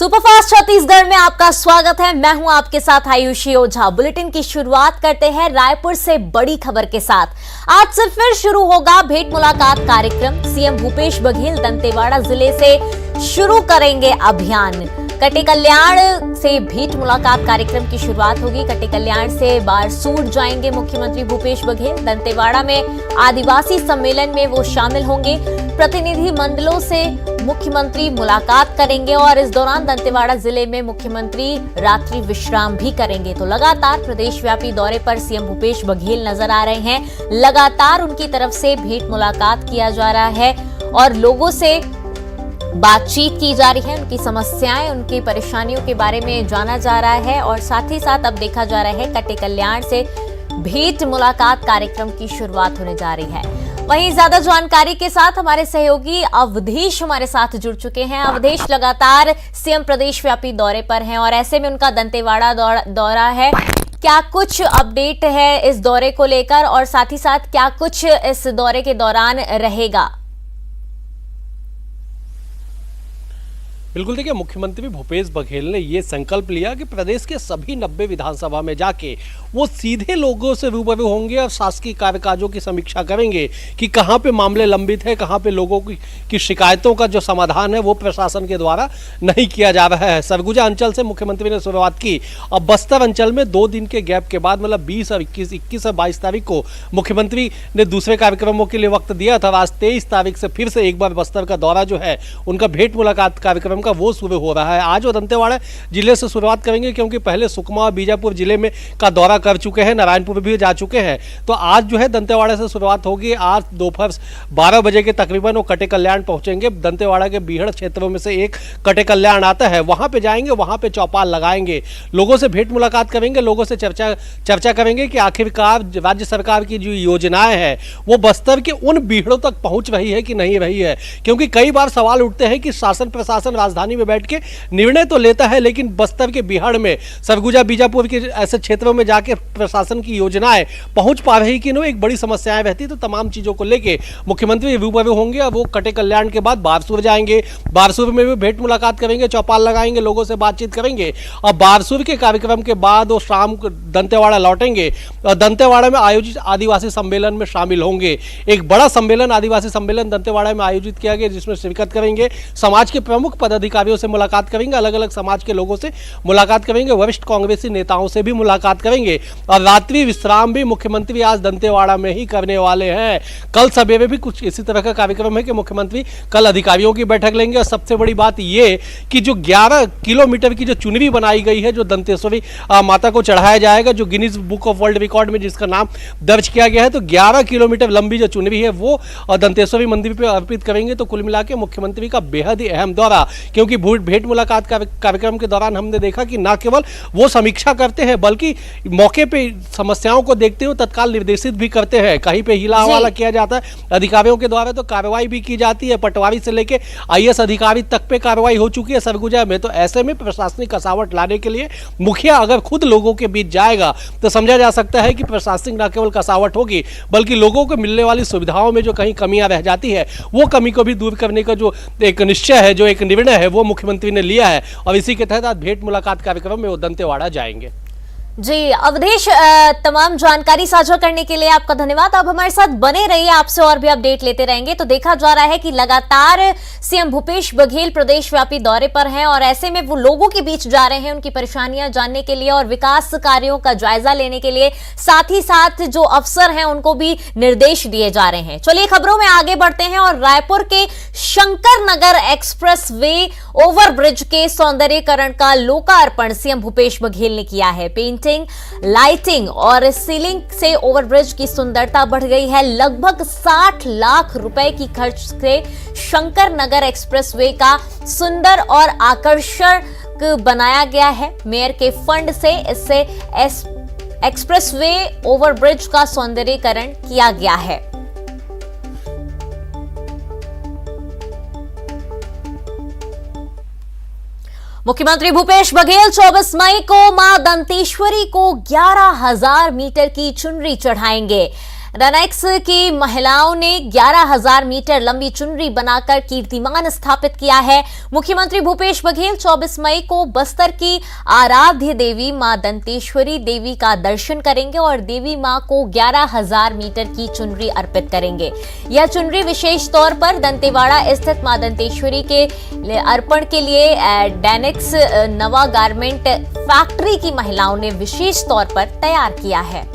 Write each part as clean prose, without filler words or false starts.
Superfast Chhattisgarh में आपका स्वागत है। मैं हूं आपके साथ आयुषी ओझा। बुलेटिन की शुरुआत करते हैं रायपुर से बड़ी खबर के साथ। आज से फिर शुरू होगा भेंट मुलाकात कार्यक्रम। सीएम भूपेश बघेल दंतेवाड़ा जिले से शुरू करेंगे अभियान। कटेकल्याण से भेंट मुलाकात कार्यक्रम की शुरुआत होगी। कटेकल्याण से बारसूर जाएंगे मुख्यमंत्री भूपेश बघेल। दंतेवाड़ा में आदिवासी सम्मेलन में वो शामिल होंगे। प्रतिनिधि मंडलों से मुख्यमंत्री मुलाकात करेंगे और इस दौरान दंतेवाड़ा जिले में मुख्यमंत्री रात्रि विश्राम भी करेंगे। तो लगातार प्रदेशव्यापी दौरे पर सीएम भूपेश बघेल नजर आ रहे हैं। लगातार उनकी तरफ से भेंट मुलाकात किया जा रहा है और लोगों से बातचीत की जा रही है। उनकी समस्याएं, उनकी परेशानियों के बारे में जाना जा रहा है और साथ ही साथ अब देखा जा रहा है कटेकल्याण से भेंट मुलाकात कार्यक्रम की शुरुआत होने जा रही है। वहीं ज्यादा जानकारी के साथ हमारे सहयोगी अवधेश हमारे साथ जुड़ चुके हैं। अवधेश, लगातार सीएम प्रदेश व्यापी दौरे पर हैं और ऐसे में उनका दंतेवाड़ा दौरा है। क्या कुछ अपडेट है इस दौरे को लेकर और साथ ही साथ क्या कुछ इस दौरे के दौरान रहेगा? बिल्कुल, देखिए, मुख्यमंत्री भूपेश बघेल ने ये संकल्प लिया कि प्रदेश के सभी 90 विधानसभा में जाके वो सीधे लोगों से रूबरू होंगे और शासकीय कार्यकाजों की समीक्षा करेंगे कि कहाँ पे मामले लंबित है, कहाँ पे लोगों की शिकायतों का जो समाधान है वो प्रशासन के द्वारा नहीं किया जा रहा है। सरगुजा अंचल से मुख्यमंत्री ने शुरुआत की। अब बस्तर अंचल में 2 दिन के गैप के बाद, मतलब 20 और 21 और 22 तारीख को मुख्यमंत्री ने दूसरे कार्यक्रमों के लिए वक्त दिया था। आज 23 तारीख से फिर से एक बार बस्तर का दौरा जो है उनका भेंट मुलाकात कार्यक्रम का वो शुरू हो रहा है। आज वो दंतेवाड़ा जिले से शुरुआत करेंगे क्योंकि पहले सुकमा और बीजापुर जिले में का दौरा कर चुके हैं, नारायणपुर भी जा चुके हैं। तो आज जो है दंतेवाड़ा से शुरुआत होगी। आज दोपहर 12 बजे के तकरीबन वो कटेकल्याण पहुंचेंगे। दंतेवाड़ा के बीहड़ क्षेत्रों में से एक कटेकल्याण आता है, वहां पे जाएंगे, वहां पे चौपाल लगाएंगे, लोगों से भेंट मुलाकात करेंगे, लोगों से चर्चा करेंगे कि आखिरकार राज्य सरकार की जो योजनाएं हैं वो बस्तर के उन बीहड़ों तक पहुंच रही है कि नहीं रही है। क्योंकि कई बार सवाल उठते हैं कि शासन प्रशासन राजधानी में बैठ के निर्णय तो लेता है, लेकिन बस्तर के बिहार में, सरगुजा, बीजापुर के ऐसे क्षेत्रों में जाके प्रशासन की योजनाएं पहुंच पा रही कि नहीं, एक बड़ी समस्याएं रहती। तो तमाम चीजों को लेके मुख्यमंत्री रूबरू होंगे। अब वो कटेकल्याण के बाद बारसूर जाएंगे, बारसूर में भी भेंट मुलाकात करेंगे, चौपाल लगाएंगे, लोगों से बातचीत करेंगे और बारसूर के कार्यक्रम के बाद वो शाम को दंतेवाड़ा लौटेंगे और दंतेवाड़ा में आयोजित आदिवासी सम्मेलन में शामिल होंगे। एक बड़ा सम्मेलन, आदिवासी सम्मेलन दंतेवाड़ा में आयोजित किया गया, जिसमें शिरकत करेंगे, समाज के प्रमुख पदाधिकारियों से मुलाकात करेंगे, अलग अलग समाज के लोगों से मुलाकात करेंगे, वरिष्ठ कांग्रेसी नेताओं से भी मुलाकात करेंगे और रात्रि विश्राम भी मुख्यमंत्री आज दंतेवाड़ा में ही करने वाले हैं। कल सवेरे भी कुछ इसी तरह का कार्यक्रम है कि मुख्यमंत्री कल अधिकारियों की बैठक लेंगे। और सबसे बड़ी बात ये कि जो 11 किलोमीटर की जो चुनरी बनाई गई है, जो दंतेश्वरी माता को चढ़ाया जाएगा, जो Guinness book of world record में जिसका नाम दर्ज किया गया है, तो 11 किलोमीटर लंबी जो चुनरी है वो दंतेश्वरी मंदिर पर अर्पित करेंगे। तो कुल मिला के मुख्यमंत्री का बेहद ही अहम दौरा, क्योंकि भेंट मुलाकात कार्यक्रम के दौरान हमने देखा कि न केवल वो समीक्षा करते हैं बल्कि मौके पे समस्याओं को देखते हुए तत्काल निर्देशित भी करते हैं। कहीं पे हिला हवाला किया जाता है अधिकारियों के द्वारा तो कार्रवाई भी की जाती है। पटवारी से लेके आईएएस अधिकारी तक पे कार्रवाई हो चुकी है सरगुजा में। तो ऐसे में प्रशासनिक कसावट लाने के लिए मुखिया अगर खुद लोगों के बीच जाएगा तो समझा जा सकता है कि प्रशासनिक न केवल कसावट होगी बल्कि लोगों को मिलने वाली सुविधाओं में जो कहीं कमियां रह जाती है वो कमी को भी दूर करने का जो एक निश्चय है, जो एक निर्णय है, वो मुख्यमंत्री ने लिया है और इसी के तहत आज भेंट मुलाकात कार्यक्रम में वो दंतेवाड़ा जाएंगे। जी अवधेश, तमाम जानकारी साझा करने के लिए आपका धन्यवाद। आप हमारे साथ बने रहिए, आपसे और भी अपडेट लेते रहेंगे। तो देखा जा रहा है कि लगातार सीएम भूपेश बघेल प्रदेश व्यापी दौरे पर हैं और ऐसे में वो लोगों के बीच जा रहे हैं, उनकी परेशानियां जानने के लिए और विकास कार्यों का जायजा लेने के लिए। साथ ही साथ जो अफसर हैं उनको भी निर्देश दिए जा रहे हैं। चलिए खबरों में आगे बढ़ते हैं और रायपुर के Shankar Nagar express way overbridge के सौंदर्यीकरण का लोकार्पण सीएम भूपेश बघेल ने किया है। लाइटिंग और सीलिंग से ओवरब्रिज की सुंदरता बढ़ गई है। लगभग 60 लाख रुपए की खर्च से शंकर नगर एक्सप्रेसवे का सुंदर और आकर्षक बनाया गया है। मेयर के फंड से इससे एक्सप्रेसवे ओवरब्रिज का सौंदर्यीकरण किया गया है। मुख्यमंत्री भूपेश बघेल 24 मई को मां दंतेश्वरी को 11,000 मीटर की चुनरी चढ़ाएंगे। रनएक्स की महिलाओं ने 11,000 मीटर लंबी चुनरी बनाकर कीर्तिमान स्थापित किया है। मुख्यमंत्री भूपेश बघेल 24 मई को बस्तर की आराध्य देवी मां दंतेश्वरी देवी का दर्शन करेंगे और देवी मां को 11,000 मीटर की चुनरी अर्पित करेंगे। यह चुनरी विशेष तौर पर दंतेवाड़ा स्थित मां दंतेश्वरी के अर्पण के लिए डैनेक्स नवा गारमेंट फैक्ट्री की महिलाओं ने विशेष तौर पर तैयार किया है।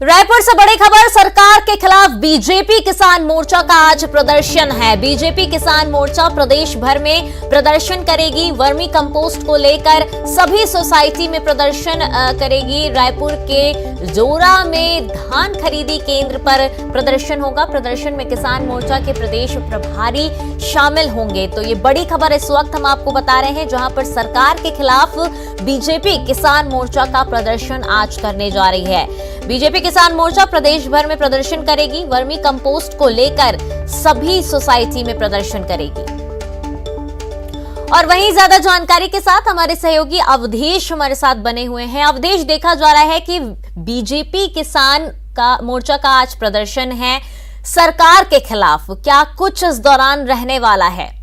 रायपुर से बड़ी खबर, सरकार के खिलाफ बीजेपी किसान मोर्चा का आज प्रदर्शन है। बीजेपी किसान मोर्चा प्रदेश भर में प्रदर्शन करेगी। वर्मी कंपोस्ट को लेकर सभी सोसाइटी में प्रदर्शन करेगी। रायपुर के जोरा में धान खरीदी केंद्र पर प्रदर्शन होगा। प्रदर्शन में किसान मोर्चा के प्रदेश प्रभारी शामिल होंगे। तो ये बड़ी खबर इस वक्त हम आपको बता रहे हैं, जहां पर सरकार के खिलाफ बीजेपी किसान मोर्चा का प्रदर्शन आज करने जा रही है। बीजेपी किसान मोर्चा प्रदेश भर में प्रदर्शन करेगी। वर्मी कंपोस्ट को लेकर सभी सोसाइटी में प्रदर्शन करेगी। और वहीं ज्यादा जानकारी के साथ हमारे सहयोगी अवधेश हमारे साथ बने हुए हैं। अवधेश, देखा जा रहा है कि बीजेपी किसान का मोर्चा का आज प्रदर्शन है सरकार के खिलाफ, क्या कुछ इस दौरान रहने वाला है?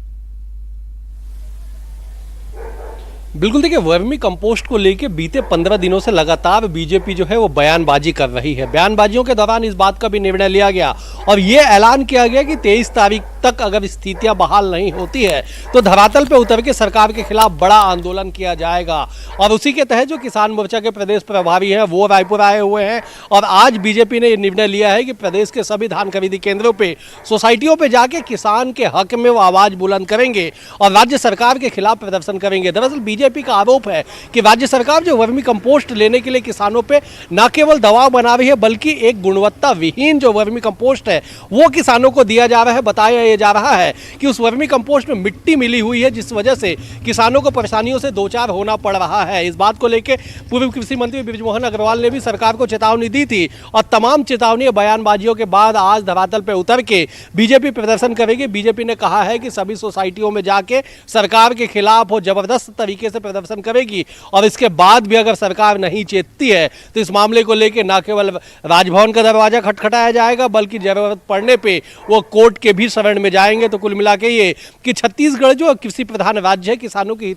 बिल्कुल, देखिए, वर्मी कंपोस्ट को लेके बीते 15 दिनों से लगातार बीजेपी जो है वो बयानबाजी कर रही है। बयानबाजियों के दौरान इस बात का भी निर्णय लिया गया और ये ऐलान किया गया कि 23 तारीख तक अगर स्थितियां बहाल नहीं होती है तो धरातल पे उतर के सरकार के खिलाफ बड़ा आंदोलन किया जाएगा। और उसी के तहत जो किसान मोर्चा के प्रदेश प्रभारी हैं वो रायपुर आए हुए हैं और आज बीजेपी ने ये निर्णय लिया है कि प्रदेश के सभी धान खरीदी केंद्रों पे, सोसाइटियों पे जाके किसान के हक में वो आवाज बुलंद करेंगे और राज्य सरकार के खिलाफ प्रदर्शन करेंगे। दरअसल बीजेपी का आरोप है कि राज्य सरकार जो वर्मी कंपोस्ट लेने के लिए किसानों पे न केवल दबाव बना रही है बल्कि एक गुणवत्ता विहीन जो वर्मी कंपोस्ट है वो किसानों को दिया जा रहा है। बताया जा रहा है कि उस वर्मी कंपोस्ट में मिट्टी मिली हुई है जिस वजह से किसानों को परेशानियों से दो चार होना पड़ रहा है। इस बात को लेकर पूर्व कृषि मंत्री बृजमोहन अग्रवाल ने भी सरकार को चेतावनी दी थी और तमाम चेतावनी बयानबाजियों के बाद आज धरातल पर उतर के बीजेपी प्रदर्शन करेगी। बीजेपी ने कहा है कि सभी सोसाइटियों में जाके सरकार के खिलाफ वो जबरदस्त तरीके से प्रदर्शन करेगी और इसके बाद भी अगर सरकार नहीं चेतती है तो इस मामले को लेकर न केवल राजभवन का दरवाजा खटखटाया जाएगा बल्कि जरूरत पड़ने पे वो कोर्ट के भी शरण में जाएंगे। तो कुल मिला के ये कि छत्तीसगढ़ जो कृषि प्रधान राज्य है, किसानों की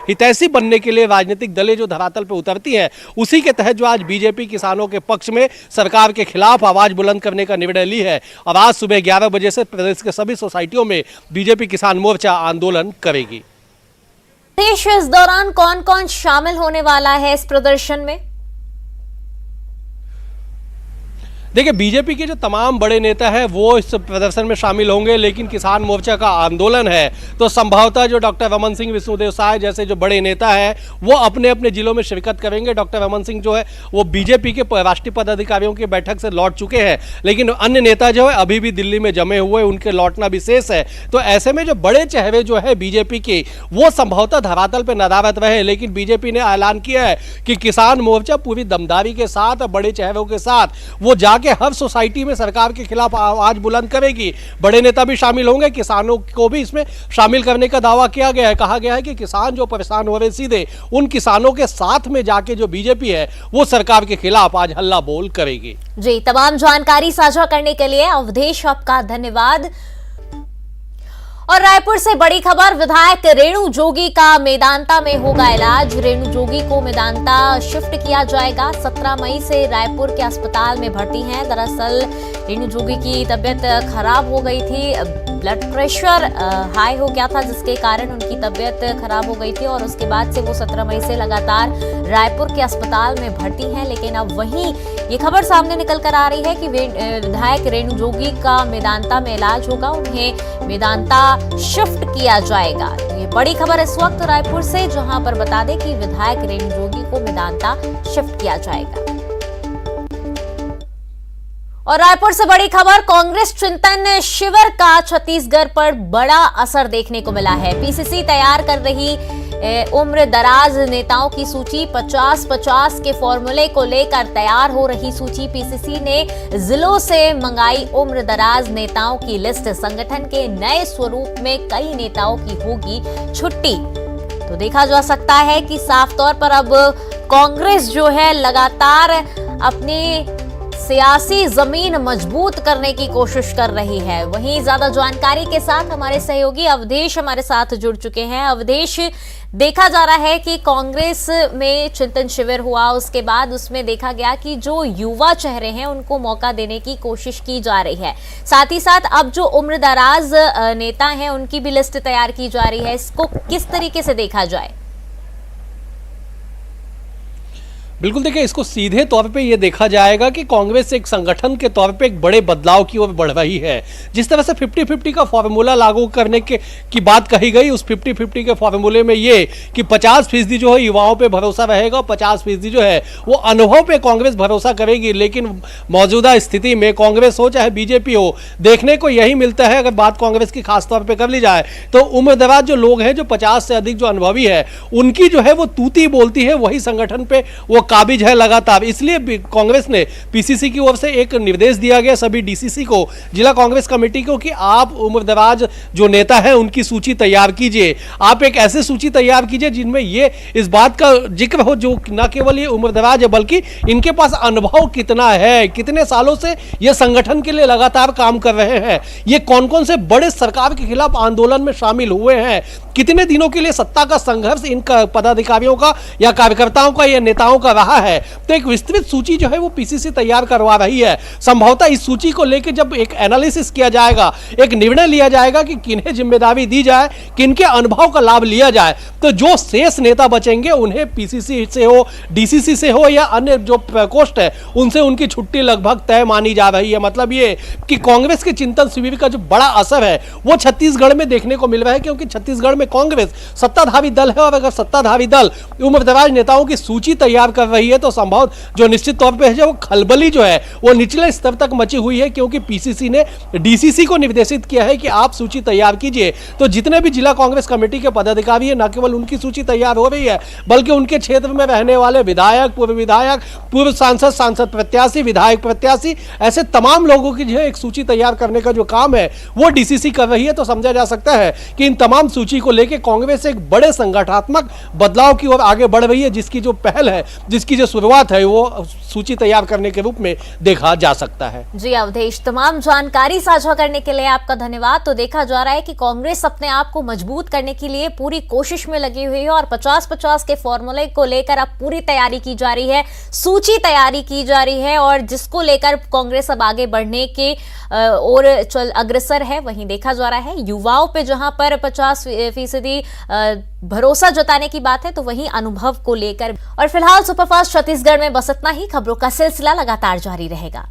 हितैषी बनने के लिए राजनीतिक दलें जो धरातल पर उतरती है उसी के तहत जो आज बीजेपी किसानों के पक्ष में सरकार के खिलाफ आवाज बुलंद करने का निर्णय ली है और आज सुबह 11 बजे से प्रदेश के सभी सोसाइटियों में बीजेपी किसान मोर्चा आंदोलन करेगी। देश इस दौरान कौन कौन शामिल होने वाला है इस प्रदर्शन में? देखिए, बीजेपी के जो तमाम बड़े नेता हैं वो इस प्रदर्शन में शामिल होंगे, लेकिन किसान मोर्चा का आंदोलन है तो संभवतः जो डॉक्टर रमन सिंह, विष्णुदेव साय जैसे जो बड़े नेता हैं वो अपने अपने जिलों में शिरकत करेंगे। डॉक्टर रमन सिंह जो है वो बीजेपी के राष्ट्रीय पदाधिकारियों की बैठक से लौट चुके हैं, लेकिन अन्य नेता जो है अभी भी दिल्ली में जमे हुए, उनके लौटना विशेष है। तो ऐसे में जो बड़े चेहरे जो है बीजेपी के वो संभवतः धरातल पर नदारत रहे, लेकिन बीजेपी ने ऐलान किया है कि किसान मोर्चा पूरी दमदारी के साथ, बड़े चेहरों के साथ वो जाके हर सोसाइटी में सरकार के खिलाफ आवाज बुलंद करेगी। बड़े नेता भी शामिल होंगे, किसानों को भी इसमें शामिल करने का दावा किया गया है। कहा गया है कि किसान जो परेशान हो रहे सीधे उन किसानों के साथ में जाके जो बीजेपी है वो सरकार के खिलाफ आज हल्ला बोल करेगी। जी, तमाम जानकारी साझा करने के लिए अवधेश आपका धन्यवाद। और रायपुर से बड़ी खबर, विधायक रेणु जोगी का मेदांता में होगा इलाज। रेणु जोगी को मेदांता शिफ्ट किया जाएगा। 17 मई से रायपुर के अस्पताल में भर्ती हैं। दरअसल रेणु जोगी की तबीयत खराब हो गई थी, ब्लड प्रेशर हाई हो गया था जिसके कारण उनकी तबीयत खराब हो गई थी और उसके बाद से वो 17 मई से लगातार रायपुर के अस्पताल में भर्ती हैं। लेकिन अब वहीं ये खबर सामने निकल कर आ रही है कि विधायक रेणु जोगी का मेदांता में इलाज होगा, उन्हें मेदांता शिफ्ट किया जाएगा। ये बड़ी खबर इस वक्त रायपुर से, जहां पर बता दें कि विधायक रेणु जोगी को मेदांता शिफ्ट किया जाएगा। और रायपुर से बड़ी खबर, कांग्रेस चिंतन शिविर का छत्तीसगढ़ पर बड़ा असर देखने को मिला है। पीसीसी तैयार कर रही उम्र दराज नेताओं की सूची 50-50 के फॉर्मूले को लेकर तैयार हो रही सूची। पीसीसी ने जिलों से मंगाई उम्र दराज नेताओं की लिस्ट। संगठन के नए स्वरूप में कई नेताओं की होगी छुट्टी। तो देखा जा सकता है कि साफ तौर पर अब कांग्रेस जो है लगातार अपनी सियासी जमीन मजबूत करने की कोशिश कर रही है। वहीं ज्यादा जानकारी के साथ हमारे सहयोगी अवधेश हमारे साथ जुड़ चुके हैं। अवधेश, देखा जा रहा है कि कांग्रेस में चिंतन शिविर हुआ, उसके बाद उसमें देखा गया कि जो युवा चेहरे हैं उनको मौका देने की कोशिश की जा रही है। साथ ही साथ अब जो उम्रदराज नेता हैं उनकी भी लिस्ट तैयार की जा रही है। इसको किस तरीके से देखा जाए? बिल्कुल, देखिए, इसको सीधे तौर पे ये देखा जाएगा कि कांग्रेस एक संगठन के तौर पे एक बड़े बदलाव की ओर बढ़ रही है। जिस तरह से 50-50 का फॉर्मूला लागू करने की बात कही गई, उस 50-50 के फॉर्मूले में ये कि 50% जो है युवाओं पे भरोसा रहेगा, 50% जो है वो अनुभव पे कांग्रेस भरोसा करेगी। लेकिन मौजूदा स्थिति में कांग्रेस हो चाहे बीजेपी हो, देखने को यही मिलता है, अगर बात कांग्रेस की खास तौर पर कर ली जाए तो उम्रदराज जो लोग हैं, जो 50 से अधिक जो अनुभवी है, उनकी जो है वो तूती बोलती है, वही संगठन पे वो काबिज है लगातार। इसलिए कांग्रेस ने पीसीसी की ओर से एक निर्देश दिया गया सभी डीसीसी को, जिला कांग्रेस कमेटी को, कि आप उम्रदराज जो नेता है उनकी सूची तैयार कीजिए। आप एक ऐसी सूची तैयार कीजिए जिनमें ये इस बात का जिक्र हो जो न केवल ये उम्रदराज है बल्कि इनके पास अनुभव कितना है, कितने सालों से ये संगठन के लिए लगातार काम कर रहे हैं, ये कौन कौन से बड़े सरकार के खिलाफ आंदोलन में शामिल हुए हैं, कितने दिनों के लिए सत्ता का संघर्ष इन पदाधिकारियों का या कार्यकर्ताओं का या नेताओं का रहा है। तो एक विस्तृत सूची जो है वो पीसीसी तैयार करवा रही है। संभवतः इस सूची को लेकर जब एक एनालिसिस किया जाएगा, एक निर्णय लिया जाएगा कि किन्हें जिम्मेदारी दी जाए, किनके अनुभव का लाभ लिया जाए, तो जो शेष नेता बचेंगे उन्हें पीसीसी से हो, डीसीसी से हो या अन्य जो प्रकोष्ठ है उनसे उनकी छुट्टी लगभग तय मानी जा रही है। मतलब ये कि कांग्रेस के चिंतन शिविर का जो बड़ा असर है वो छत्तीसगढ़ में देखने को मिल रहा है, क्योंकि छत्तीसगढ़ में कांग्रेस सत्ताधारी दल है और अगर सत्ताधारी दल उम्रदराज नेताओं की सूची तैयार कर रही है तो संभव जो निश्चित तौर पे है वो खलबली जो है वो निचले स्तर तक मची हुई है, क्योंकि पीसीसी ने डीसीसी को निर्देशित किया है कि आप सूची तैयार कीजिए। तो जितने भी जिला कांग्रेस कमेटी के पदाधिकारी है, न केवल उनकी सूची तैयार हो रही है बल्कि उनके क्षेत्र में रहने वाले विधायक, पूर्व सांसद प्रत्याशी, विधायक प्रत्याशी, ऐसे तमाम लोगों की जो है एक सूची तैयार करने का जो काम है वो डीसीसी कर रही है। तो समझा जा सकता है कि इन तमाम सूची को लेकर कांग्रेस एक बड़े संगठनात्मक बदलाव की ओर आगे बढ़ रही है, जिसकी जो पहल है, जिसकी जो शुरुआत है वो सूची तैयार करने के रूप में देखा जा सकता है। जी अवधेश, तमाम जानकारी साझा करने के लिए आपका धन्यवाद। तो देखा जा रहा है कि कांग्रेस अपने आप को मजबूत करने के लिए पूरी कोशिश में लगी हुई है और 50-50 के फॉर्मूले को लेकर अब पूरी तैयारी की जा रही है, सूची तैयारी की जा रही है और जिसको लेकर कांग्रेस अब आगे बढ़ने के और अग्रसर है। वहीं देखा जा रहा है युवाओं पे जहां पर 50% भरोसा जताने की बात है तो वहीं अनुभव को लेकर। और फिलहाल सुपरफास्ट छत्तीसगढ़ में बस इतना ही। खबरों का सिलसिला लगातार जारी रहेगा।